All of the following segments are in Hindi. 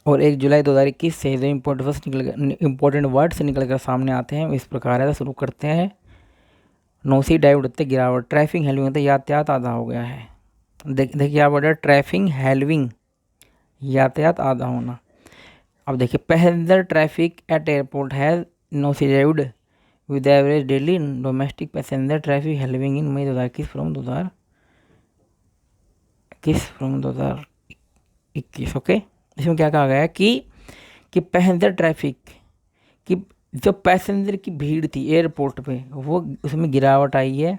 और 1 जुलाई 2021 से जो इम्पोर्टेंट वर्ड्स निकल कर सामने आते हैं इस प्रकार है। शुरू करते हैं। नोसी डाइव होते गिरावट, ट्रैफिक हेलविंग होते यातायात आधा हो गया है। देखिए क्या वर्ड है, ट्रैफिक हेलविंग, यातायात आधा होना। अब देखिए passenger traffic at airport has nosedived with average daily domestic passenger traffic halving in May 2021 from 2021। Okay, इसमें क्या कहा गया है कि पैसेंजर ट्रैफिक की जो पैसेंजर की भीड़ थी एयरपोर्ट पे वो उसमें गिरावट आई है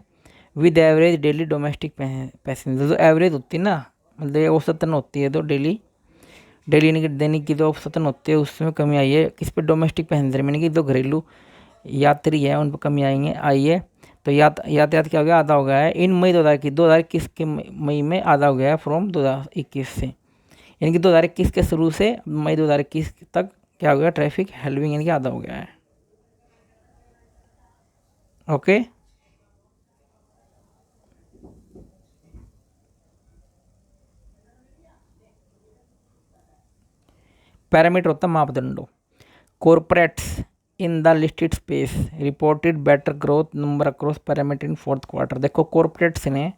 with average daily domestic passenger. जो एवरेज होती है ना, मतलब औसतन होती है, तो डेली दैनिक की जो औसतन होती है उसमें कमी आई है। किस पे, डोमेस्टिक पैसेंजर में, कि जो घरेलू यात्री है उन पर कमी आई है। तो यातायात क्या हो गया, आधा हो गया है इन मई 2021 के मई में आधा हो गया है फ्रॉम 2021 से, यानी कि 2021 के शुरू से मई 2021 तक क्या हो गया, ट्रैफिक हेलविंग यानी कि आधा हो गया है। ओके, पैरामीटर होता है मापदंडों। Corporates in the listed space reported better growth number across parameter in fourth quarter. देखो कॉर्पोरेट्स ने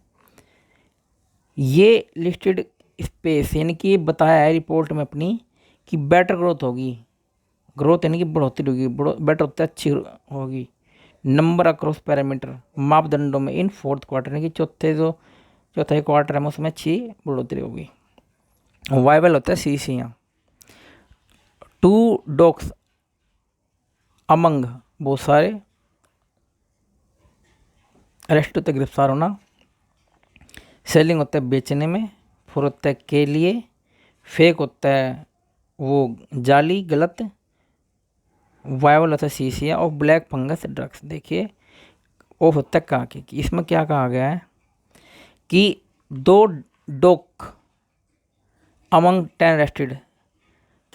ये लिस्टेड स्पेस यानी कि बताया है रिपोर्ट में अपनी कि बेटर ग्रोथ होगी। ग्रोथ यानी कि बढ़ोतरी होगी, बेटर होता है अच्छी होगी। नंबर अक्रॉस पैरामीटर मापदंडों में इन फोर्थ क्वार्टर यानी कि चौथा क्वार्टर है उसमें अच्छी बढ़ोतरी होगी। वाइबल होता है सीसियाँ। 2 डॉग्स अमंग, बहुत सारे, अरेस्ट होता है गिरफ्तार होना। सेलिंग होता है बेचने में। फोर होता है के लिए। फेक होता है वो जाली, गलत। वायबल होता है सीसिया। और ब्लैक फंगस ड्रग्स। देखिए ऑफ होता है काके की। इसमें क्या कहा गया है कि 2 डॉग अमंग 10 अरेस्टेड,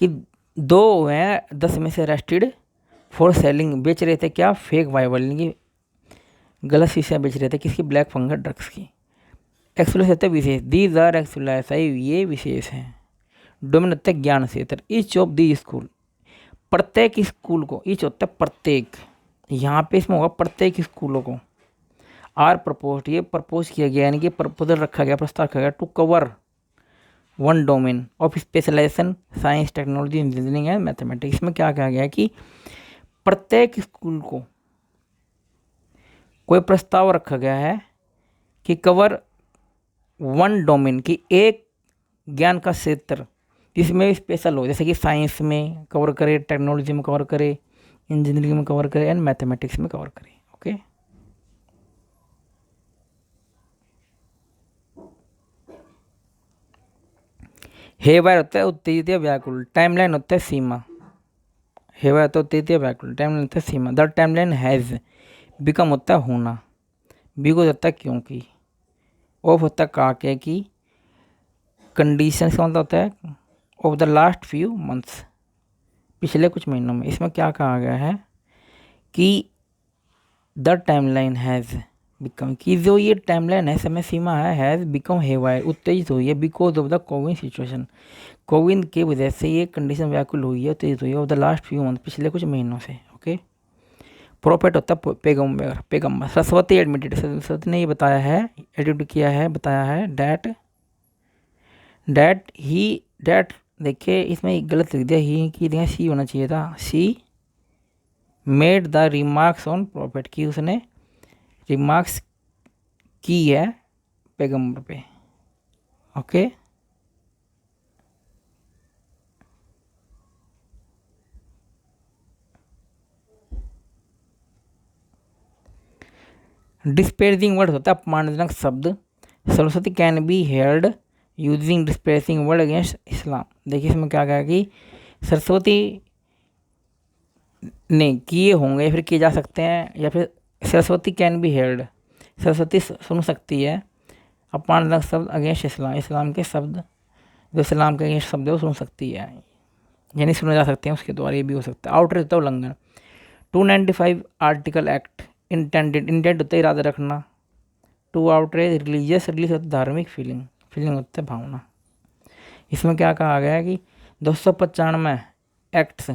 कि 2 हैं 10 में से अरेस्टेड फॉर सेलिंग, बेच रहे थे क्या, फेक वाइबल यानी कि गलत शीशा बेच रहे थे, किसकी, ब्लैक फंगस ड्रग्स की। एक्सुलेस होते विशेष, दीज आर एक्सुलेस, ये विशेष हैं। डोमिन होते हैं ज्ञान क्षेत्र। ईच ऑफ दी स्कूल, प्रत्येक स्कूल को, ईच होता है प्रत्येक, यहाँ पे इसमें होगा प्रत्येक स्कूलों को। आर प्रपोज, ये प्रपोज किया गया यानी कि प्रपोजल रखा गया, प्रस्ताव रखा गया to cover 1 domain of specialisation science technology engineering and mathematics. इसमें क्या कहा गया है कि प्रत्येक स्कूल को कोई प्रस्ताव रखा गया है कि कवर 1 डोमेन की एक ज्ञान का क्षेत्र जिसमें स्पेशल हो, जैसे कि साइंस में कवर करे, टेक्नोलॉजी में कवर करे, इंजीनियरिंग में कवर करे एंड मैथमेटिक्स में कवर करे। ओके, हेवायर होता है उत्तेजित या व्याकुल। टाइमलाइन होता है सीमा। हेवायर होता है उत्तेजित या व्याकुल, टाइमलाइन होता है सीमा। द टाइमलाइन हैज़, बिकम होता है होना, बिकॉज होता है क्योंकि, ऑफ होता है काके की, कंडीशन का मतलब होता है of the last few months, पिछले कुछ महीनों में। इसमें क्या कहा गया है कि द टाइमलाइन हैज़ बिकम, कि जो ये टाइमलाइन है, समय सीमा है, हैज़ बिकम हेवायर, उत्तेजित हुई है, because of the Covid situation, Covid की वजह से ये कंडीशन व्याकुल हुई है, उत्तेजित हुई है, of the last few month, पिछले कुछ महीनों से। ओके, प्रोफेट होता है पैगम्बर। सरस्वती एडमिटेड, सरस्वती ने ये बताया है, एडमिट किया है, बताया है डैट देखिए इसमें गलत लिख दिया, ही की दिया, सी होना चाहिए था। सी made the remarks on profit, की उसने रिमार्क्स की है पैगंबर पे। ओके, डिस्पेसिंग वर्ड होता है अपमानजनक शब्द। Saraswati can be heard using dispensing word against इस्लाम। देखिए इसमें क्या कहा कि सरस्वती ने किए होंगे, फिर किए जा सकते हैं, या फिर Saraswati can be heard, Saraswati सुन सकती है अपमानजनक शब्द अगेंस्ट इस्लाम, इस्लाम के शब्द, जो इस्लाम के अगेंस्ट शब्द है वो सुन सकती है, यानी सुने जा सकते हैं उसके द्वारा, ये भी हो सकता है। आउटरीच होता है उल्लंघन। 295 आर्टिकल एक्ट इंटेंडेड, इंटेंट होता है इरादा रखना। टू आउटरेज रिलीजियस, रिलीज होता है धार्मिक, फीलिंग होता है भावना। इसमें क्या कहा गया है कि 295 एक्ट्स,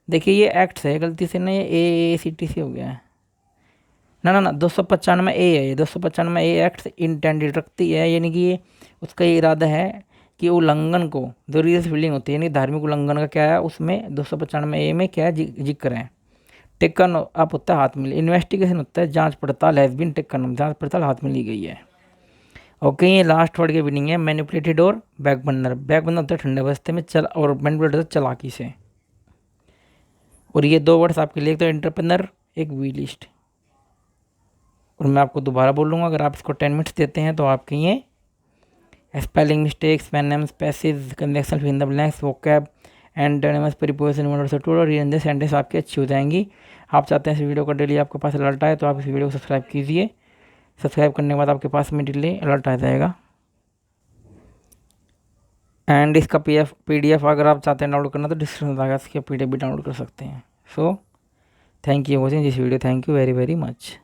देखिए ये एक्ट्स है, गलती से ना ये AACTC हो गया है, ना 295 ए है, ये 295 ए एक्ट्स इंटेंडेड रखती है, यानी कि ये उसका ये इरादा है कि उल्लंघन को, जो रिलीजियस फीलिंग होती है यानी धार्मिक उल्लंघन का क्या है, उसमें 295 ए में क्या है, जिक्र है। टेकन अप होता है हाथ में, इन्वेस्टिगेशन होता है जांच पड़ताल, हैज़ बीन टेकन, जांच पड़ताल हाथ में ली गई है। ओके, ये लास्ट वर्ड की मीनिंग है मैनिपुलेटेड और बैक बर्नर। बैक बर्नर होता है ठंडे अवस्थे में, चल, और मैनिपुलेटेड होता है चालाकी से। और ये 2 वर्ड्स आपके लिए, तो एंटरप्रेन्योर, एक वी लिस्ट। और मैं आपको दोबारा बोल लूँगा, अगर आप इसको 10 मिनट्स देते हैं तो आपके ये स्पेलिंग मिस्टेक्स, पेनेम्स, passage, conjunction, fill in the blanks, vocab, antonyms, preposition, word substitute और रीअरेंज सेंटेंस आपकी अच्छी हो जाएंगी। आप चाहते हैं इस वीडियो का डेली आपके पास अलर्ट आए, तो आप इस वीडियो को सब्सक्राइब कीजिए। सब्सक्राइब करने के बाद आपके पास में डेली अलर्ट आ जाएगा। एंड इसका PDF अगर आप चाहते हैं डाउनलोड करना, तो डिस्क्रिप्शन में इसका PDF भी डाउनलोड कर सकते हैं। So thank you watching this video, thank you very very much.